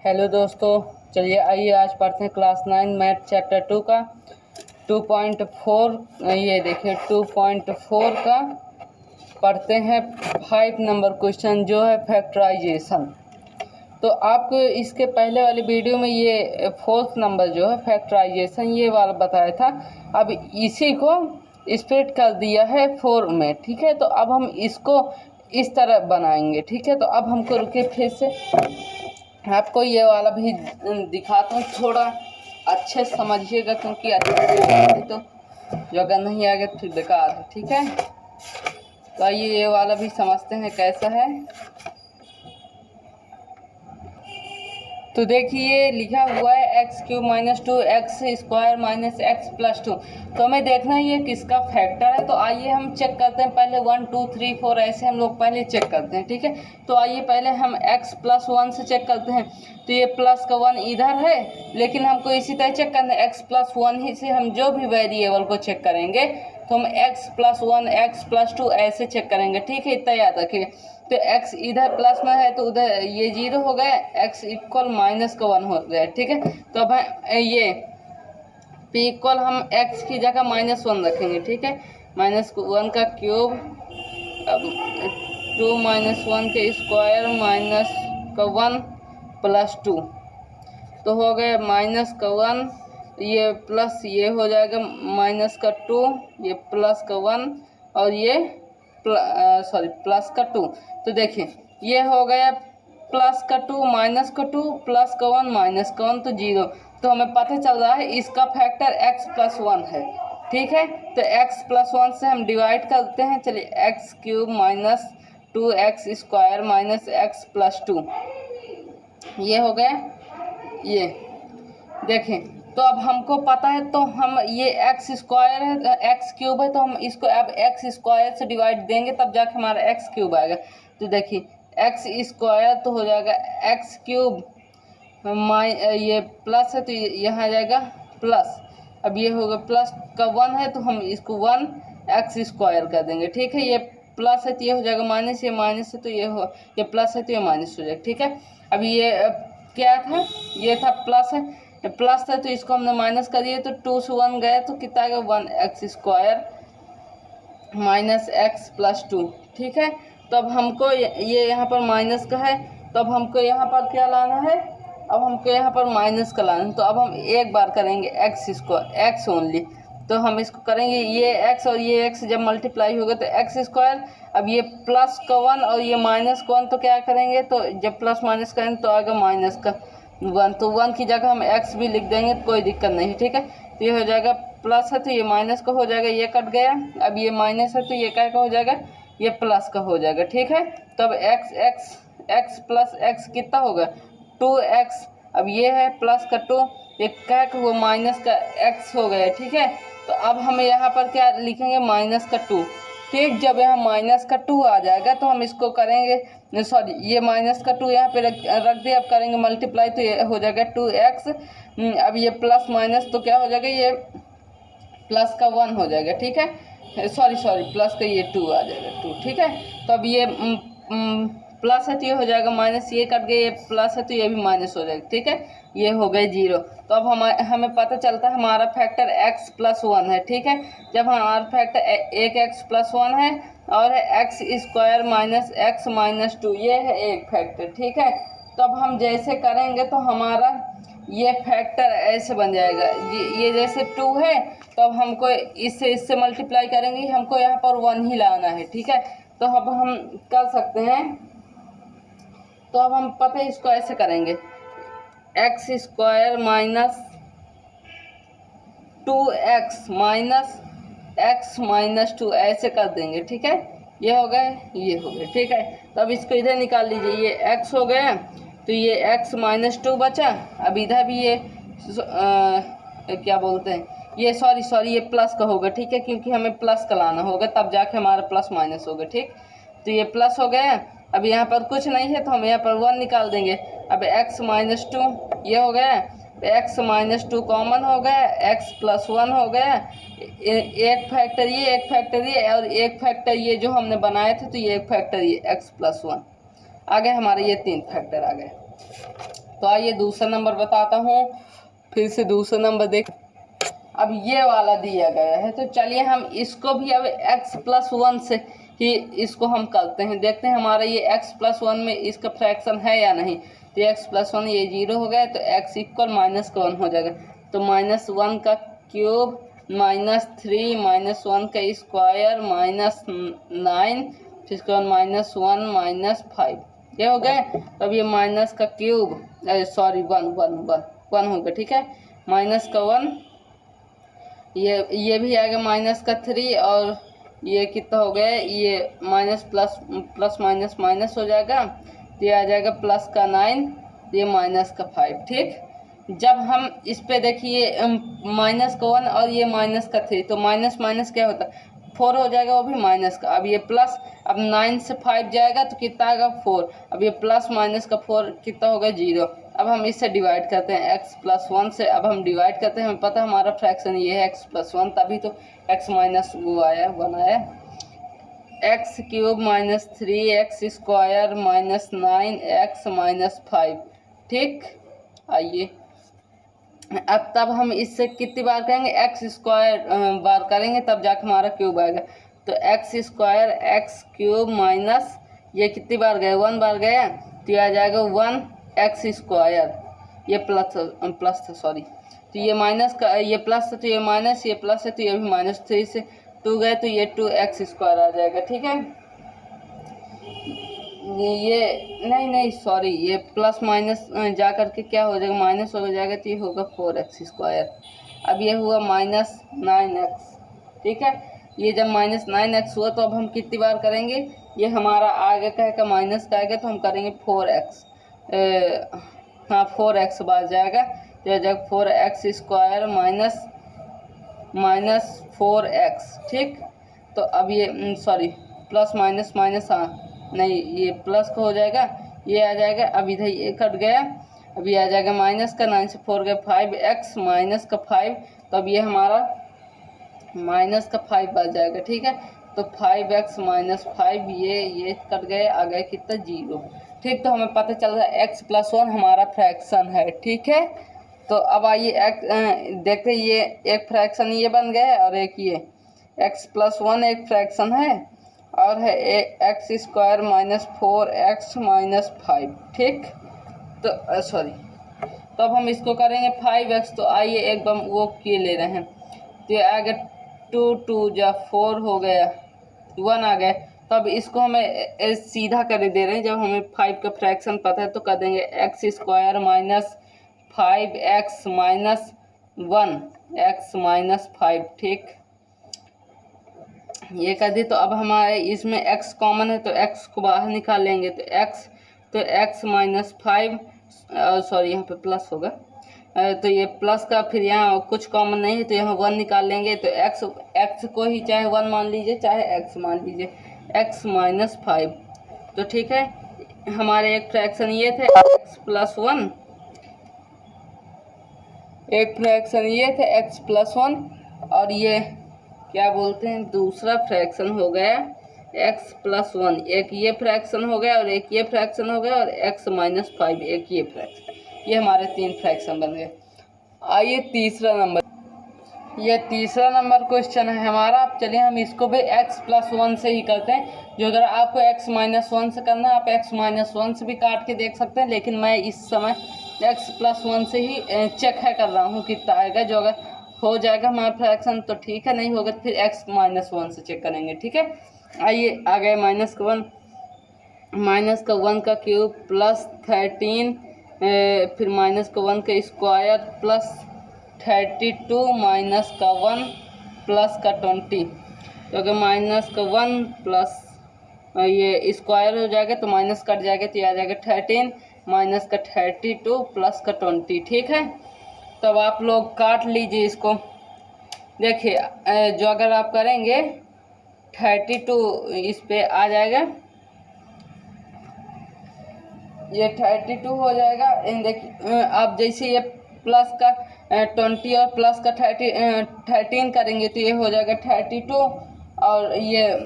Hello दोस्तों, चलिए आइए आज पढ़ते हैं क्लास 9 मैथ चैप्टर 2 का 2.4। ये देखिए 2.4 का पढ़ते हैं 5 नंबर क्वेश्चन जो है फैक्टराइजेशन। तो आपको इसके पहले वाली वीडियो में ये 4th नंबर जो है फैक्टराइजेशन ये वाला बताया था। अब इसी को स्प्लिट कर दिया है 4 में, ठीक है। तो अब हम इसको इस तरह बनाएंगे, ठीक है। तो अब हमको रुके फिर से आपको ये वाला भी दिखाता हूँ, थोड़ा अच्छे समझिएगा क्योंकि अच्छे तो जो अगर नहीं आगे फिर बेकार है, ठीक है। तो आइए ये वाला भी समझते हैं कैसा है। तो देखिए लिखा हुआ है x³ - 2 x² - x + 2। तो हमें देखना है ये किसका फैक्टर है। तो आइए हम चेक करते हैं पहले 1 2 3 4 ऐसे हम लोग पहले चेक करते हैं, ठीक है। तो आइए पहले हम x + 1 से चेक करते हैं। तो ये प्लस का 1 इधर है, लेकिन हमको इसी तरह चेक करना है x + 1 ही से हम जो भी वेरिएबल को चेक करेंगे तो हम x + 1 x + 2 ऐसे चेक करेंगे, ठीक है। इतना याद रखिए। तो x इधर प्लस में है तो उधर ये 0 हो गया, x इक्वल -1 हो गया, ठीक है। तो अब ये p इक्वल हम x की जगह -1 रखेंगे, ठीक है। -1 का क्यूब, अब 2 - 1 के स्क्वायर -1 + 2 तो हो गया -1, ये प्लस ये हो जाएगा -2, ये +1 और ये +2। तो देखिए ये हो गया +2 -2 +1 -1 तो 0। तो हमें पता चल रहा है इसका फैक्टर x + 1 है, ठीक है। तो x + 1 से हम डिवाइड करते हैं। चलिए x³ - 2x² - x + 2 ये हो गया। ये देखें तो अब हमको पता है, तो हम ये x² है x³ है तो हम इसको अब x² से डिवाइड देंगे तब जाके हमारा x³ आएगा। तो देखिए x² तो हो जाएगा x³ ये प्लस है तो यहाँ आ जाएगा प्लस। अब ये होगा प्लस का 1 है तो हम इसको 1 x² कर देंगे, ठीक है। ये प्लस है तो ये हो जाएगा माइनस, ये माइनस है तो ये प्लस है तो ये माइनस हो जाएगा, ठीक है। अब ये क्या था, ये था प्लस है, प्लस था तो इसको हमने माइनस कर दिया तो 2 से 1 गया तो कितना आएगा 1x² - x + 2, ठीक है। तो अब हमको ये यहाँ पर माइनस का है तो अब हमको यहाँ पर क्या लाना है, अब हमको यहाँ पर माइनस का लाना है। तो अब हम एक बार करेंगे x ओनली। तो हम इसको करेंगे ये x और ये x जब मल्टीप्लाई होगा तो x²। अब ये प्लस का 1 और ये -1 तो क्या करेंगे, तो जब प्लस माइनस करेंगे तो आएगा -1। तो 1 की जगह हम x भी लिख देंगे तो कोई दिक्कत नहीं, ठीक है। तो ये हो जाएगा प्लस है तो ये माइनस का हो जाएगा, ये कट गया। अब ये माइनस है तो ये क्या का हो जाएगा, ये प्लस का हो जाएगा, ठीक है। तब x + x कितना होगा 2x। अब ये है प्लस का 2, ये क्या का हुआ माइनस का x हो गया, ठीक है। तो अब हम यहाँ पर क्या लिखेंगे -2, ठीक। जब यहाँ -2 आ जाएगा तो हम इसको करेंगे, सॉरी ये -2 यहाँ पे रख दिया। अब करेंगे मल्टीप्लाई तो ये हो जाएगा 2x। अब ये प्लस माइनस तो क्या हो जाएगा, ये प्लस का 1 हो जाएगा, ठीक है। सॉरी प्लस का ये 2 आ जाएगा 2, ठीक है। तो अब ये प्लस है तो ये हो जाएगा माइनस, ये कट गए, ये प्लस है तो ये भी माइनस हो जाएगा, ठीक है। ये हो गए 0। तो अब हमें पता चलता है हमारा फैक्टर x + 1 है, ठीक है। जब हमारा फैक्टर एक x + 1 है और x² - x - 2 ये है एक फैक्टर, ठीक है। तो अब हम जैसे करेंगे तो हमारा ये फैक्टर ऐसे बन जाएगा। ये जैसे 2 है तो अब हमको इससे मल्टीप्लाई करेंगे, हमको यहाँ पर 1 ही लाना है, ठीक है। तो अब हम कर सकते हैं, तो अब हम पता है इसको ऐसे करेंगे x² - 2x - x - 2 ऐसे कर देंगे, ठीक है। ये हो गए, ये हो गए, ठीक है। तो अब इसको इधर निकाल लीजिए, ये x हो गया तो ये x - 2 बचा। अब इधर भी ये क्या बोलते हैं, ये सॉरी ये प्लस का होगा, ठीक है, क्योंकि हमें प्लस का लाना होगा तब जाके हमारा प्लस माइनस होगा, ठीक। तो ये प्लस हो गया। अब यहाँ पर कुछ नहीं है तो हम यहाँ पर 1 निकाल देंगे। अब x - 2 ये हो गया, x - 2 कॉमन हो गया, x + 1 हो गया। एक फैक्टर ये और एक फैक्टर ये जो हमने बनाए थे तो ये एक फैक्टर ये x + 1 आ गए हमारे, ये 3 फैक्टर आ गए। तो आइए दूसरा नंबर बताता हूँ, फिर से दूसरा नंबर देख। अब ये वाला दिया गया है, तो चलिए हम इसको भी अब x+1 से ही इसको हम करते हैं, देखते हैं हमारा ये x+1 में इसका फ्रैक्शन है या नहीं। तो x+1 ये 0 हो गया, तो x इक्वल -1 हो जाएगा। तो -1 का क्यूब -3 -1 का स्क्वायर -9 फिर इसके बाद -1 -5 ये हो गए। अब ये माइनस का क्यूब सॉरी 1 होगा, ठीक है। माइनस का 1 ये भी आएगा -3 और ये कितना हो गया, ये माइनस प्लस माइनस हो जाएगा, तो ये आ जाएगा प्लस का 9, ये माइनस का 5, ठीक। जब हम इस पे देखिए माइनस का 1 और ये माइनस का 3, तो माइनस माइनस क्या होता है 4 हो जाएगा, वो भी माइनस का। अब ये प्लस, अब 9 से 5 जाएगा तो कितना आएगा 4। अब ये प्लस माइनस का 4 कितना होगा 0। अब हम इससे डिवाइड करते हैं x+1 से। अब हम डिवाइड करते हैं, हमें पता है हमारा फ्रैक्शन ये है x+1, तभी तो x - 1 आया। x³ -3x स्क्वायर -9x -5, ठीक। आइए अब तब हम इससे कितनी बार करेंगे, x² बार करेंगे तब जाके हमारा क्यूब आएगा। तो x² x³ माइनस ये कितनी बार गए 1 बार गया, तो ये आ जाएगा 1x²। ये प्लस था सॉरी, तो ये माइनस का ये प्लस था, तो ये माइनस, ये प्लस है तो ये भी -3 से 2 गए, तो ये 2x² आ जाएगा, ठीक है। ये नहीं सॉरी, ये प्लस माइनस जा करके क्या हो जाएगा माइनस हो जाएगा, तो ये होगा 4x²। अब ये हुआ -9x, ठीक है। ये जब -9x हुआ तो अब हम कितनी बार करेंगे, ये हमारा आगे का माइनस का आएगा तो हम करेंगे 4x, हाँ 4x बार जाएगा, तो जब 4x² -4x, ठीक। तो अब ये सॉरी प्लस माइनस हाँ नहीं, ये प्लस का हो जाएगा, ये आ जाएगा। अब इधर ये कट गया, अब ये आ जाएगा माइनस का 9 से 4 गए 5x माइनस का 5, तो अब ये हमारा माइनस का 5 बच जाएगा, ठीक है। तो 5x - 5 ये कट गए, आ गए कितना 0, ठीक। तो हमें पता चल रहा है x+1 हमारा फ्रैक्शन है, ठीक है। तो अब आइए देखते हैं, ये एक फ्रैक्शन ये बन गया है और एक ये x+1 एक फ्रैक्शन है और है x² -4x -5, ठीक। तो सॉरी, तो अब हम इसको करेंगे 5x, तो आइए एक बार वो किए ले रहे हैं, तो ये आ गया 2 जा 4 हो गया 1 आ गया। तो अब इसको हमें सीधा कर दे रहे हैं, जब हमें 5 का फ्रैक्शन पता है तो कर देंगे x² -5x -1x -5, ठीक। ये कर दी। तो अब हमारे इसमें x कॉमन है तो x को बाहर निकाल लेंगे, तो x -5 सॉरी यहाँ पे प्लस होगा, तो ये प्लस का फिर यहाँ कुछ कॉमन नहीं है तो यहाँ 1 निकाल लेंगे, तो x को ही चाहे 1 मान लीजिए चाहे x मान लीजिए, x -5। तो ठीक है, हमारे एक फ्रैक्शन ये थे x+1, एक फ्रैक्शन ये थे x+1 और ये क्या बोलते हैं दूसरा फ्रैक्शन हो गया x+1, एक ये फ्रैक्शन हो गया और एक ये फ्रैक्शन हो गया और x -5 एक ये फ्रैक्शन, ये हमारे 3 फ्रैक्शन बन गए। आइए तीसरा नंबर, ये तीसरा नंबर क्वेश्चन है हमारा। अब चलिए हम इसको भी x+1 से ही करते हैं, जो अगर आपको x -1 से करना है आप x -1 से भी काट के देख सकते हैं, लेकिन मैं इस समय x+1 से ही चेक है कर रहा हूँ कितना आएगा, जो अगर हो जाएगा हमारा फ्रैक्शन तो ठीक है, नहीं होगा तो फिर x -1 से चेक करेंगे, ठीक है। आइए आ गए -1 का क्यूब प्लस 13 फिर -1 का स्क्वायर प्लस 32 -1 प्लस का 20, तो अगर -1 प्लस ये स्क्वायर हो जाएगा तो माइनस कट जाएगा तो ये आ जाएगा 13 माइनस का 32 प्लस का 20, ठीक है। तब आप लोग काट लीजिए इसको, देखिए जो अगर आप करेंगे 32 इस पे आ जाएगा, ये 32 हो जाएगा। देखिए आप जैसे ये प्लस का 20 और प्लस का 13 करेंगे तो ये हो जाएगा 32 और ये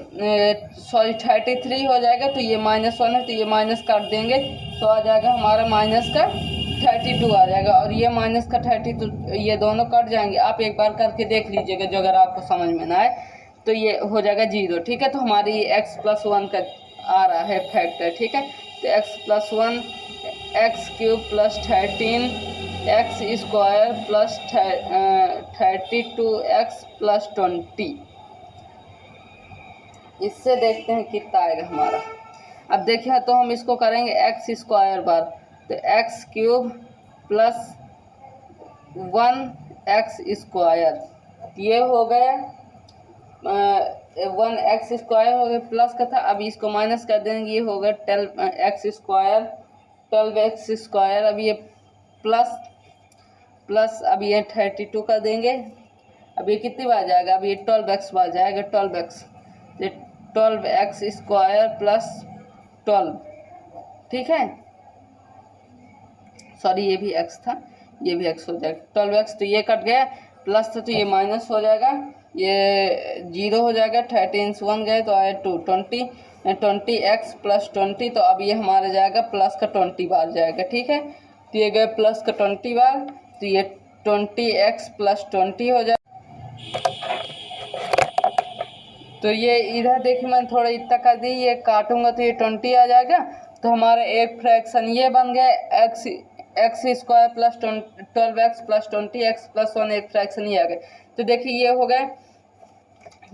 सॉरी 33 हो जाएगा, तो ये -1 है तो ये माइनस काट देंगे तो आ जाएगा हमारा -3 32 आ जाएगा, और ये माइनस का 32, ये दोनों कट जाएंगे। आप एक बार करके देख लीजिएगा, जो अगर आपको समझ में ना आए तो ये हो जाएगा 0। ठीक है, तो हमारी ये x+1 का आ रहा है फैक्टर। ठीक है, तो x+1 x³ + 13 x² + 32x + 20। इससे देखते हैं कितना आएगा हमारा। अब देखिए, तो हम इसको करेंगे x² बार, तो x³ + 1x², ये हो गया 1x² हो गया, प्लस का था, अब इसको माइनस कर देंगे, ये हो गया 12x²। अब ये प्लस अब ये 32 कर देंगे। अब ये कितनी बार जाएगा, अब ये 12x बार जाएगा, 12x, ये 12x² + 12। ठीक है, सॉरी ये भी x था, ये भी x हो जाएगा 12x, तो ये कट गया, प्लस था तो ये माइनस हो जाएगा, ये 0 हो जाएगा, 13 से 1 गए तो आया 2, 20x + 20। तो अब ये हमारा जाएगा प्लस का 20 बार जाएगा। ठीक है, तो ये गए प्लस का 20 बार, तो ये 20x + 20 हो जाएगा। तो ये इधर देखिए, मैंने थोड़ा इतना कर दी, ये काटूंगा तो ये 20 आ जाएगा। तो हमारा एक फ्रैक्शन ये बन गया x² + 12x + 20x + 1, एक फ्रैक्शन ये आ गया। तो देखिए ये हो गए,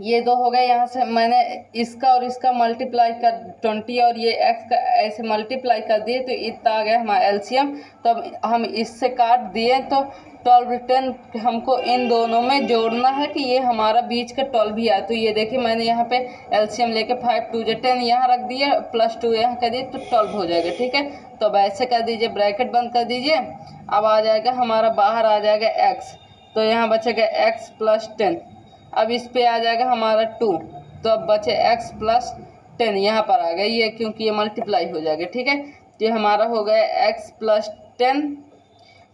ये दो हो गए, यहाँ से मैंने इसका और इसका मल्टीप्लाई कर 20 और ये x का ऐसे मल्टीप्लाई कर दिए, तो इतना आ गया हमारा एलसीएम। तो अब हम इससे काट दिए, तो 12 10 हमको इन दोनों में जोड़ना है कि ये हमारा बीच का 12 भी आए। तो ये देखिए, मैंने यहाँ पे एलसीएम लेके 5 2 10 यहाँ रख दिए, +2 यहाँ कर दिए, तो 12 हो जाएगा। ठीक है, तो अब ऐसे कर दीजिए, ब्रैकेट बंद कर दीजिए। अब आ जाएगा हमारा, बाहर आ जाएगा x, तो यहाँ बचेगा x + 10। अब इस पे आ जाएगा हमारा 2, तो अब बचे x + 10, यहाँ पर आ गया ये, क्योंकि ये मल्टीप्लाई हो जाएगा। ठीक है, तो ये हमारा हो गया x + 10,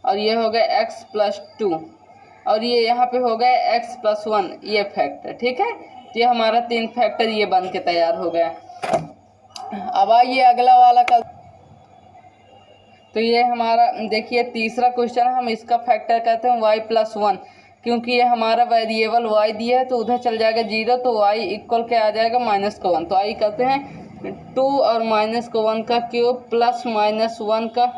और ये हो गया x + 2, और ये यहाँ पे हो गया x + 1, ये फैक्टर। ठीक है, तो ये हमारा 3 फैक्टर ये बन के तैयार हो गया। अब आइए अगला वाला का, तो ये हमारा देखिए तीसरा क्वेश्चन है, हम इसका फैक्टर कहते हैं y + 1, क्योंकि ये हमारा वेरिएबल y दिया है, तो उधर चल जाएगा 0, तो y इक्वल क्या आ जाएगा, -1। तो आई करते हैं 2 और -1 का क्यूब प्लस -1 का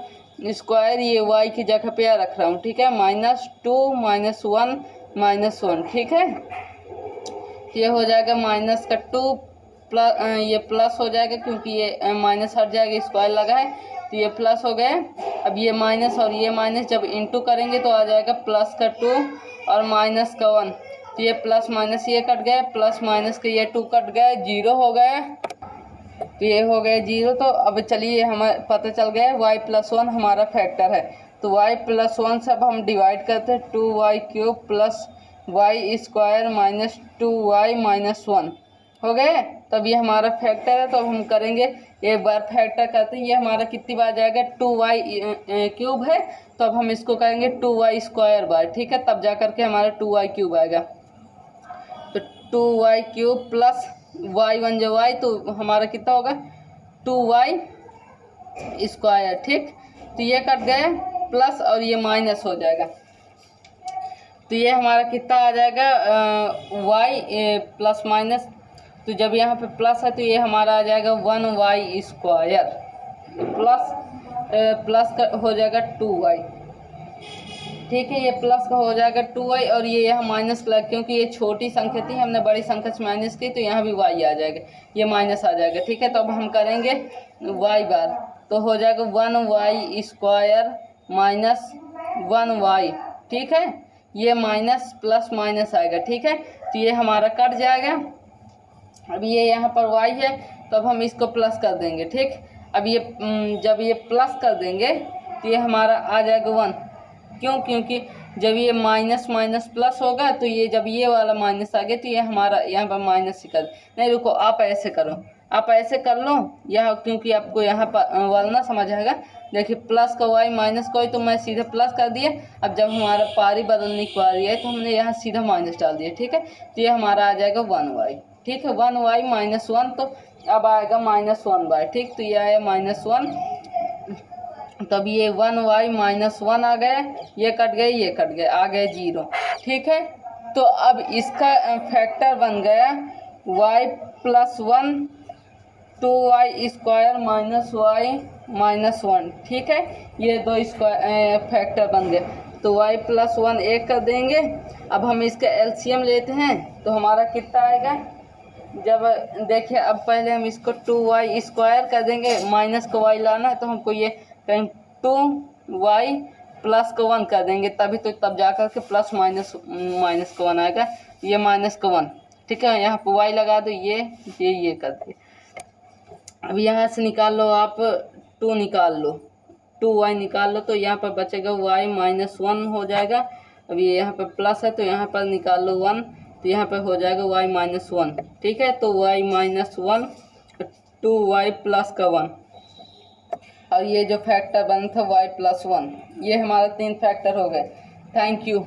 स्क्वायर, ये y की जगह पे रख रहा हूँ। ठीक है, -2 -1 -1। ठीक है, ये हो जाएगा -2 प्लस, ये प्लस हो जाएगा क्योंकि ये माइनस हट जाएगा, स्क्वायर लगा है, तो ये प्लस हो गया। अब ये माइनस और ये माइनस जब इंटू करेंगे तो आ जाएगा +2 और -1, तो ये प्लस माइनस ये कट गया, प्लस माइनस का ये 2 कट गया, 0 हो गया, तो ये हो गया 0। तो अब चलिए हमें पता चल गया y + 1 हमारा फैक्टर है। तो y + 1 से अब हम डिवाइड करते हैं, 2y³ + y² -2y -1 हो गए। तब ये हमारा फैक्टर है, तो अब हम करेंगे एक बार फैक्टर करते हैं, ये हमारा कितनी बार जाएगा, 2y³ है, तो अब हम इसको करेंगे 2y² बार। ठीक है, तब जा करके हमारा 2y³ आएगा। तो 2y³ + y1 जो y, तो हमारा कितना होगा 2y²। ठीक, तो ये कट गए, प्लस और ये माइनस हो जाएगा, तो ये हमारा कितना आ जाएगा y +- तो जब यहाँ पे प्लस है तो ये हमारा आ जाएगा 1y², प्लस का हो जाएगा 2y। ठीक है, ये प्लस का हो जाएगा 2y, और ये यहाँ माइनस लग, क्योंकि ये छोटी संख्या थी, हमने बड़ी संख्या से माइनस की, तो यहाँ भी y आ जाएगा, ये माइनस आ जाएगा। ठीक है, तो अब हम करेंगे y बार, तो हो जाएगा 1y² -1y। ठीक है, ये माइनस प्लस माइनस आएगा। ठीक है, तो ये हमारा कट जाएगा। अब ये यहाँ पर y है, तो अब हम इसको प्लस कर देंगे। ठीक, अब ये जब ये प्लस कर देंगे तो ये हमारा आ जाएगा 1, क्यों, क्योंकि जब ये माइनस माइनस प्लस होगा, तो ये जब ये वाला माइनस आ गया तो ये हमारा यहाँ पर माइनस ही कर, नहीं रुको, आप ऐसे करो, आप ऐसे कर लो यहाँ, क्योंकि आपको यहाँ पर वाला ना समझ आएगा। देखिए प्लस का y माइनस का y, तो मैं सीधे प्लस कर दिया। अब जब हमारा पारी बदलने की बारी है तो हमने यहाँ सीधा माइनस डाल दिया। ठीक है, तो ये हमारा आ जाएगा 1y। ठीक है, 1y -1, तो अब आएगा -1 बार। ठीक, तो ये आया -1, तब ये 1y माइनस 1 आ गया, ये कट गए, ये कट गए, आ गए 0। ठीक है, तो अब इसका फैक्टर बन गया y plus 1 2y square minus y minus 1। ठीक है, ये दो स्क्वायर फैक्टर बन गए। तो y प्लस 1 एक कर देंगे। अब हम इसका एलसीएम लेते हैं तो हमारा कितना आएगा, जब देखिए अब पहले हम इसको 2y स्क्वायर कर देंगे, माइनस को y लाना है तो हमको ये कहीं 2y प्लस को 1 कर देंगे, तभी तो तब जा कर के प्लस माइनस माइनस को 1 आएगा, ये माइनस को 1। ठीक है, यहाँ पर y लगा दो, ये कर दे। अब यहाँ से निकाल लो आप 2 निकाल लो, 2y निकाल लो, तो यहाँ पर बचेगा y माइनस 1 हो जाएगा। अब ये यहाँ पर प्लस है तो यहाँ पर निकाल लो 1, तो यहाँ पर हो जाएगा y माइनस 1। ठीक है, तो y माइनस 1 2y प्लस का 1, और ये जो फैक्टर बना था y प्लस 1, ये हमारा 3 फैक्टर हो गए। Thank you.